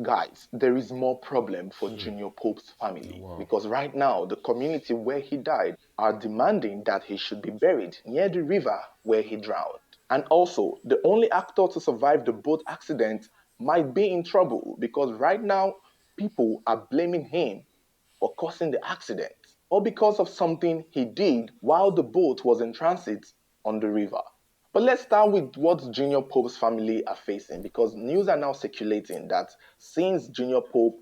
Guys, there is more problem for Hmm. Junior Pope's Oh, family wow. because right now the community where he died are demanding that he should be buried near the river where he drowned. And also, the only actor to survive the boat accident might be in trouble because right now people are blaming him for causing the accident or because of something he did while the boat was in transit on the river. But let's start with what Junior Pope's family are facing because news are now circulating that since Junior Pope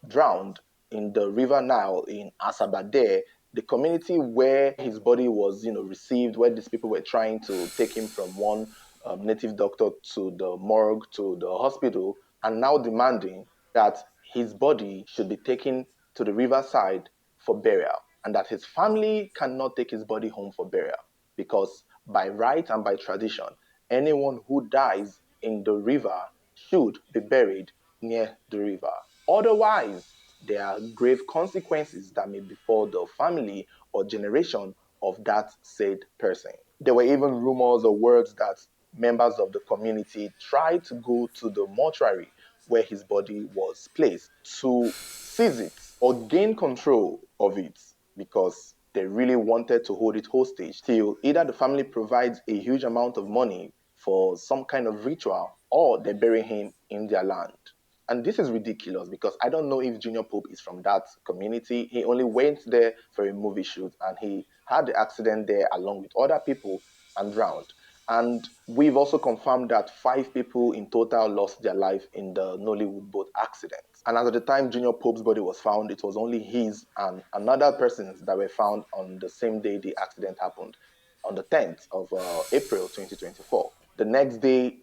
drowned in the River Nile in Asabade, the community where his body was, received, where these people were trying to take him from one native doctor to the morgue to the hospital, are now demanding that his body should be taken to the riverside for burial, and that his family cannot take his body home for burial because by right and by tradition, anyone who dies in the river should be buried near the river. Otherwise, there are grave consequences that may befall the family or generation of that said person. There were even rumors or words that members of the community tried to go to the mortuary where his body was placed to seize it or gain control of it because they really wanted to hold it hostage till either the family provides a huge amount of money for some kind of ritual or they bury him in their land. And this is ridiculous because I don't know if Junior Pope is from that community. He only went there for a movie shoot and he had the accident there along with other people and drowned. And we've also confirmed that 5 people in total lost their life in the Nollywood boat accident. And as at the time Junior Pope's body was found, it was only his and another person's that were found on the same day the accident happened, on the 10th of April 2024. The next day,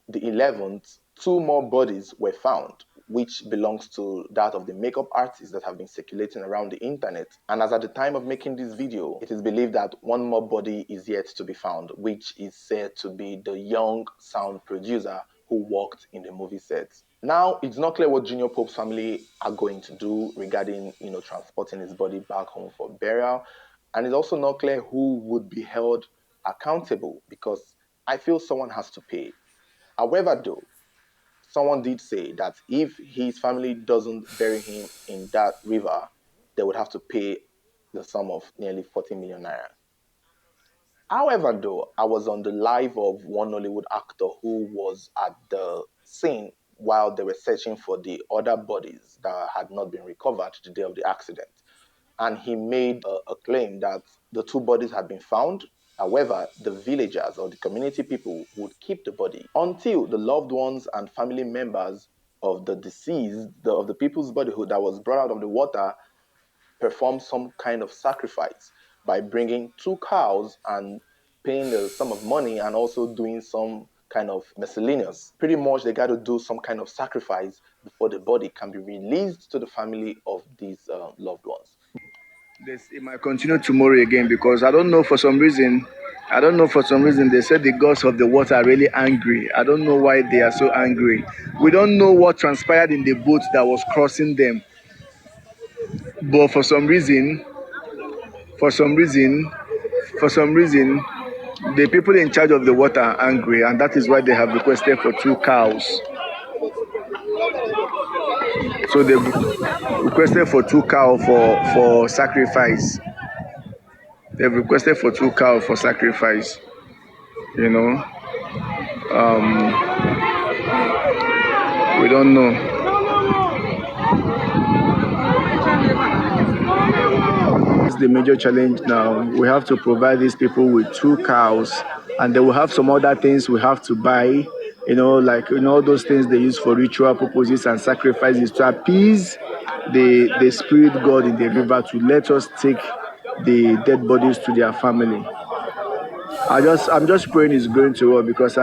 the 11th, 2 more bodies were found, which belongs to that of the makeup artists that have been circulating around the internet. And as at the time of making this video, it is believed that 1 more body is yet to be found, which is said to be the young sound producer who worked in the movie set. Now, it's not clear what Junior Pope's family are going to do regarding, transporting his body back home for burial. And it's also not clear who would be held accountable because I feel someone has to pay. However, though, someone did say that if his family doesn't bury him in that river, they would have to pay the sum of nearly 40 million naira. However, though, I was on the live of one Nollywood actor who was at the scene while they were searching for the other bodies that had not been recovered the day of the accident. And he made a claim that the 2 bodies had been found. However, the villagers or the community people would keep the body until the loved ones and family members of the deceased, of the people's body that was brought out of the water, perform some kind of sacrifice by bringing 2 cows and paying the sum of money and also doing some kind of miscellaneous. Pretty much, they got to do some kind of sacrifice before the body can be released to the family of these loved ones. This it might continue tomorrow again because I don't know for some reason they said the gods of the water are really angry. I don't know why they are so angry. We don't know what transpired in the boat that was crossing them, but for some reason, for some reason, the people in charge of the water are angry, and that is why they have requested for 2 cows. So they requested for 2 cow for sacrifice. They've requested for 2 cow for sacrifice. You know, we don't know. It's the major challenge now. We have to provide these people with 2 cows, and they will have some other things we have to buy. Like all those things they use for ritual purposes and sacrifices to appease the spirit god in the river to let us take the dead bodies to their family. I'm just praying it's going to work because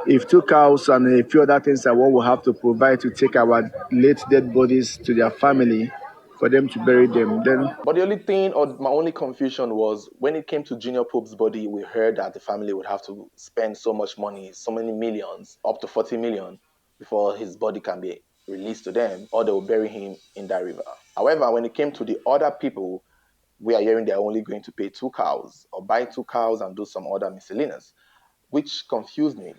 if 2 cows and a few other things are what we have to provide to take our late dead bodies to their family for them to bury them, then But the only thing, or my only confusion was when it came to Junior Pope's body, we heard that the family would have to spend so much money, so many millions, up to 40 million, before his body can be released to them, or they will bury him in that river. However, when it came to the other people, we are hearing they're only going to pay 2 cows or buy 2 cows and do some other miscellaneous, which confused me.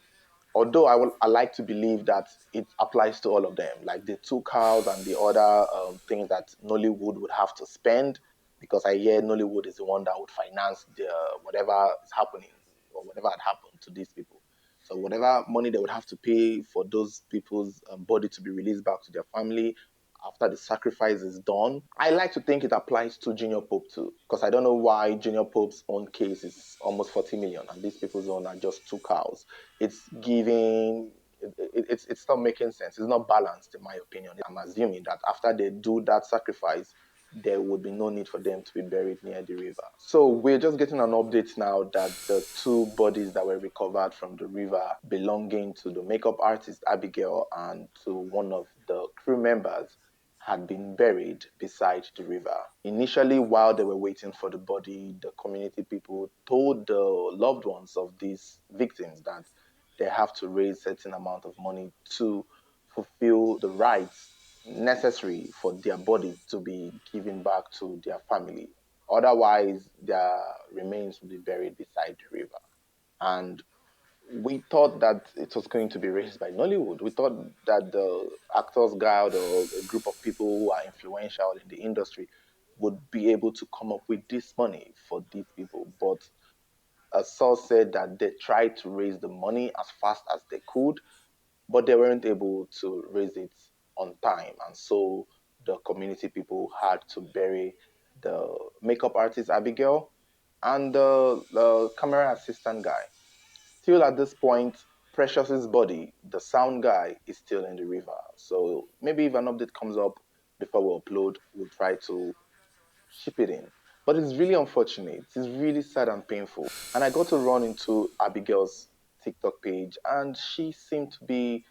Although I like to believe that it applies to all of them, like the two cows and the other things that Nollywood would have to spend, because I hear Nollywood is the one that would finance the whatever is happening or whatever had happened to these people. So whatever money they would have to pay for those people's body to be released back to their family after the sacrifice is done. I like to think it applies to Junior Pope too, because I don't know why Junior Pope's own case is almost 40 million and these people's own are just two cows. It's giving it's not making sense. It's not balanced in my opinion. I'm assuming that after they do that sacrifice, there would be no need for them to be buried near the river. So we're just getting an update now that the two bodies that were recovered from the river belonging to the makeup artist Abigail and to one of the crew members had been buried beside the river. Initially, while they were waiting for the body, the community people told the loved ones of these victims that they have to raise a certain amount of money to fulfill the rites necessary for their bodies to be given back to their family. Otherwise, their remains will be buried beside the river. And we thought that it was going to be raised by Nollywood. We thought that the Actors Guild or a group of people who are influential in the industry would be able to come up with this money for these people. But a source said that they tried to raise the money as fast as they could, but they weren't able to raise it on time. And so the community people had to bury the makeup artist Abigail and the camera assistant guy. Still at this point, Precious's body, the sound guy, is still in the river. So maybe if an update comes up before we upload, we'll try to ship it in. But it's really unfortunate. It's really sad and painful. And I got to run into Abigail's TikTok page, and she seemed to be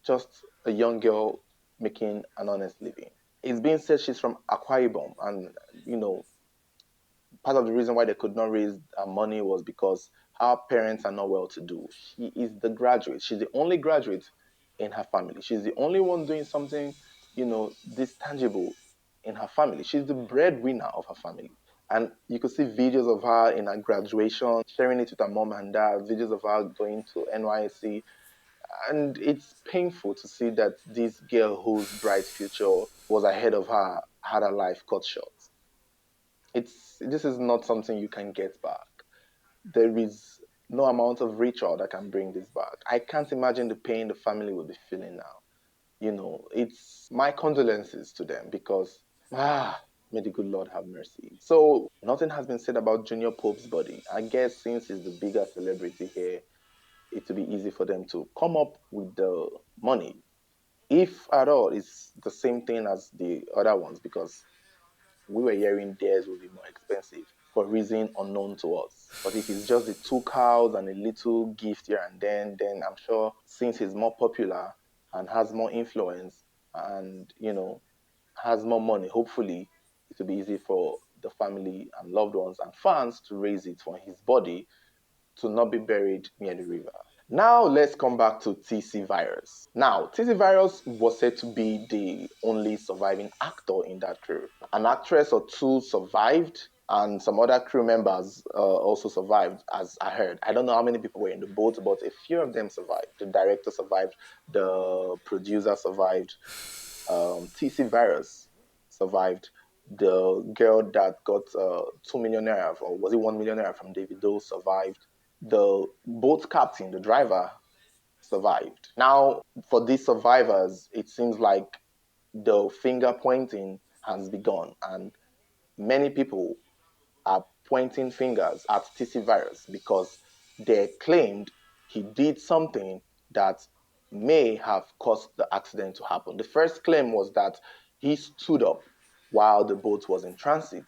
just a young girl making an honest living. It's being said she's from Akwa Ibom, and you know, part of the reason why they could not raise money was because her parents are not well to do. She is the graduate. She's the only graduate in her family. She's the only one doing something, this tangible in her family. She's the breadwinner of her family. And you could see videos of her in her graduation, sharing it with her mom and dad, videos of her going to NYC. And it's painful to see that this girl whose bright future was ahead of her had her life cut short. This is not something you can get back. There is no amount of ritual that can bring this back. I can't imagine the pain the family will be feeling now. It's my condolences to them because may the good Lord have mercy. So nothing has been said about Junior Pope's body. I guess since he's the bigger celebrity here, it will be easy for them to come up with the money. If at all, it's the same thing as the other ones because we were hearing theirs will be more expensive for reason unknown to us. But if it's just the two cows and a little gift here and then I'm sure since he's more popular and has more influence and has more money, hopefully it will be easy for the family and loved ones and fans to raise it for his body to not be buried near the river. Now let's come back to TC Virus. Now, TC Virus was said to be the only surviving actor in that crew. An actress or two survived, and some other crew members also survived, as I heard. I don't know how many people were in the boat, but a few of them survived. The director survived, the producer survived, TC Virus survived. The girl that got 2 million naira, or was it 1 million naira from Davido, survived. The boat captain, the driver, survived. Now, for these survivors, it seems like the finger pointing has begun, and many people are pointing fingers at TC Virus because they claimed he did something that may have caused the accident to happen. The first claim was that he stood up while the boat was in transit,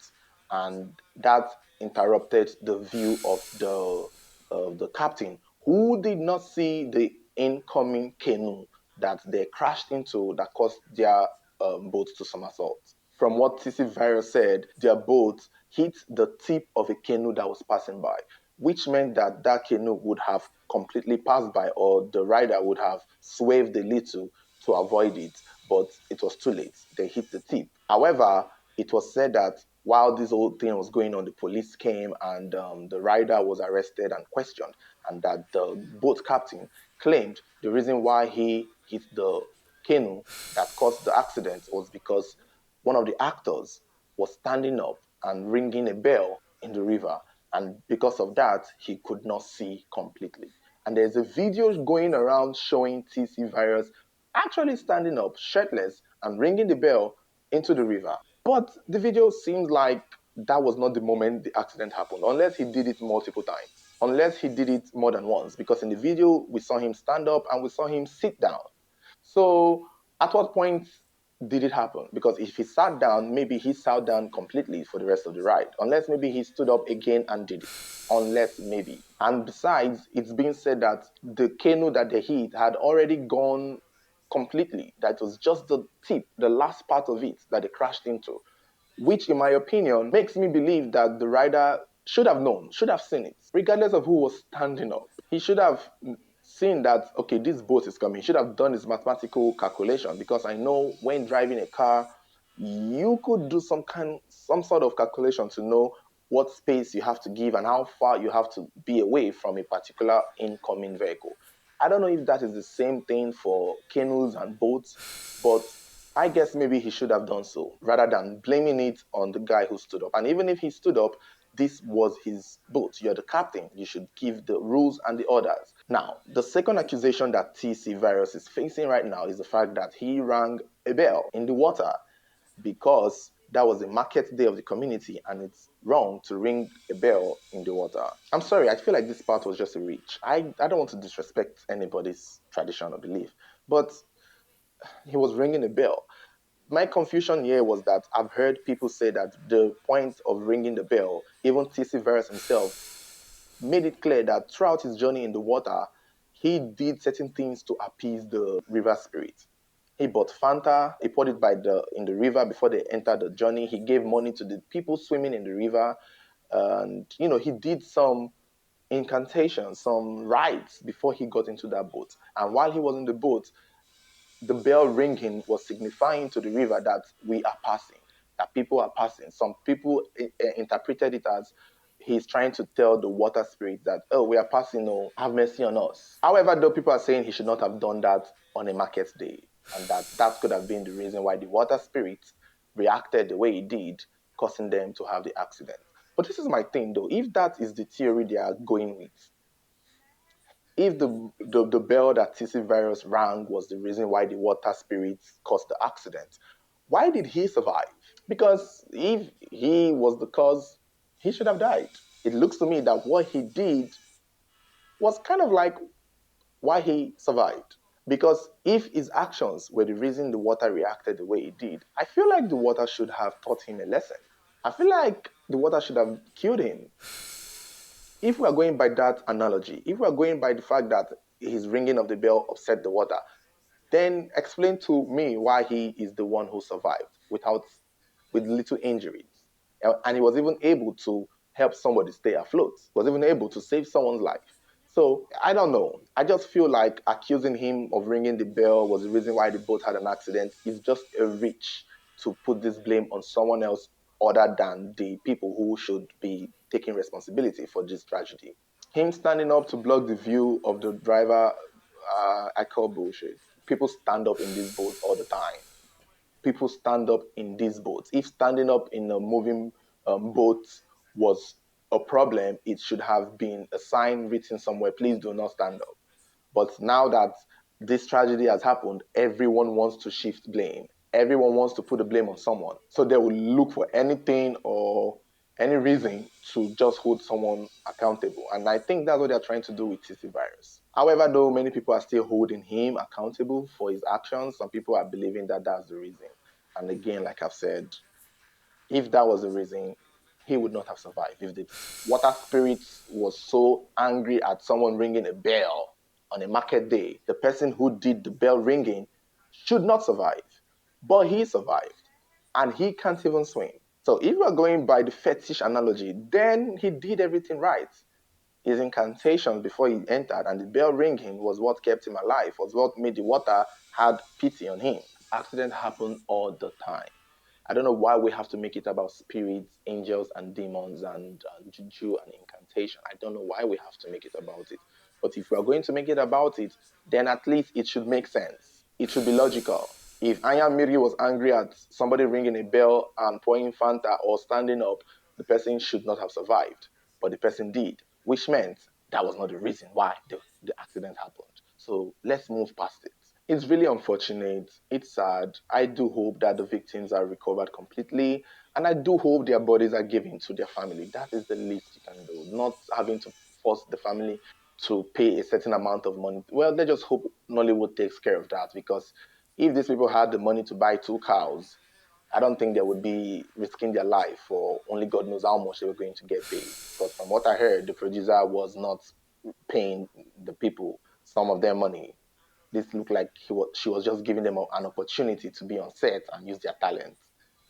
and that interrupted the view of the captain, who did not see the incoming canoe that they crashed into that caused their boat to somersault. From what TC Virus said, their boat hit the tip of a canoe that was passing by, which meant that that canoe would have completely passed by, or the rider would have swerved a little to avoid it, but it was too late. They hit the tip. However, it was said that while this whole thing was going on, the police came and the rider was arrested and questioned, and that the boat captain claimed the reason why he hit the canoe that caused the accident was because one of the actors was standing up and ringing a bell in the river. And because of that, he could not see completely. And there's a video going around showing TC Virus actually standing up, shirtless, and ringing the bell into the river. But the video seems like that was not the moment the accident happened, unless he did it multiple times, unless he did it more than once. Because in the video, we saw him stand up and we saw him sit down. So, at what point did it happen? Because if he sat down, maybe he sat down completely for the rest of the ride, unless maybe he stood up again and did it. Unless maybe. And besides, it's been said that the canoe that they hit had already gone completely, that was just the tip, the last part of it that they crashed into, which, in my opinion, makes me believe that the rider should have known, should have seen it, regardless of who was standing up. He should have seen that, okay, this boat is coming. He should have done his mathematical calculation, because I know when driving a car, you could do some sort of calculation to know what space you have to give and how far you have to be away from a particular incoming vehicle. I don't know if that is the same thing for canoes and boats, but I guess maybe he should have done so rather than blaming it on the guy who stood up. And even if he stood up, this was his boat. You're the captain. You should give the rules and the orders. Now, the second accusation that TC Virus is facing right now is the fact that he rang a bell in the water, because that was the market day of the community and it's wrong to ring a bell in the water. I'm sorry, I feel like this part was just a reach. I don't want to disrespect anybody's tradition or belief, but he was ringing a bell. My confusion here was that I've heard people say that the point of ringing the bell, even TC Veras himself made it clear that throughout his journey in the water, he did certain things to appease the river spirit. He bought Fanta, he poured it in the river before they entered the journey. He gave money to the people swimming in the river, and he did some incantations, some rites before he got into that boat. And while he was in the boat, the bell ringing was signifying to the river that we are passing, that people are passing. Some people interpreted it as he's trying to tell the water spirit that, oh, we are passing, oh, have mercy on us. However, though, people are saying he should not have done that on a market day, and that could have been the reason why the water spirit reacted the way he did, causing them to have the accident. But this is my thing, though. If that is the theory they are going with, if the bell that TC Virus rang was the reason why the water spirits caused the accident, why did he survive? Because if he was the cause, he should have died. It looks to me that what he did was kind of like why he survived. Because if his actions were the reason the water reacted the way it did, I feel like the water should have taught him a lesson. I feel like the water should have killed him. If we are going by that analogy, if we are going by the fact that his ringing of the bell upset the water, then explain to me why he is the one who survived with little injuries. And he was even able to help somebody stay afloat, was even able to save someone's life. So I don't know. I just feel like accusing him of ringing the bell was the reason why the boat had an accident is just a reach to put this blame on someone else other than the people who should be taking responsibility for this tragedy. Him standing up to block the view of the driver, I call bullshit. People stand up in these boats all the time. People stand up in these boats. If standing up in a moving boat was a problem, it should have been a sign written somewhere, please do not stand up. But now that this tragedy has happened, everyone wants to shift blame. Everyone wants to put the blame on someone. So they will look for anything or any reason to just hold someone accountable. And I think that's what they're trying to do with TC Virus. However, though, many people are still holding him accountable for his actions. Some people are believing that that's the reason. And again, like I've said, if that was the reason, he would not have survived. If the water spirit was so angry at someone ringing a bell on a market day, the person who did the bell ringing should not survive. But he survived, and he can't even swim. So if we're going by the fetish analogy, then he did everything right. His incantations before he entered and the bell ringing was what kept him alive, was what made the water had pity on him. Accidents happen all the time. I don't know why we have to make it about spirits, angels, and demons, and juju and incantation. I don't know why we have to make it about it. But if we are going to make it about it, then at least it should make sense. It should be logical. If Aya Miri was angry at somebody ringing a bell and pouring Fanta or standing up, the person should not have survived. But the person did, which meant that was not the reason why the accident happened. So let's move past it. It's really unfortunate. It's sad. I do hope that the victims are recovered completely. And I do hope their bodies are given to their family. That is the least you can do. Not having to force the family to pay a certain amount of money. Well, let's just hope Nollywood takes care of that, because if these people had the money to buy two cows, I don't think they would be risking their life for only God knows how much they were going to get paid. Because from what I heard, the producer was not paying the people some of their money. This looked like she was just giving them an opportunity to be on set and use their talent.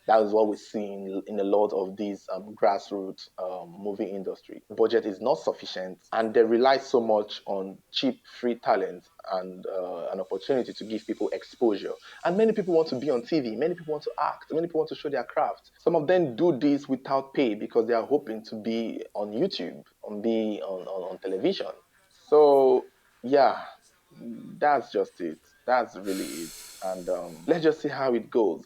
That is what we see in a lot of these grassroots movie industry. Budget is not sufficient, and they rely so much on cheap, free talent and an opportunity to give people exposure. And many people want to be on TV. Many people want to act. Many people want to show their craft. Some of them do this without pay because they are hoping to be on YouTube, be on television. So yeah, that's just it. That's really it. And let's just see how it goes.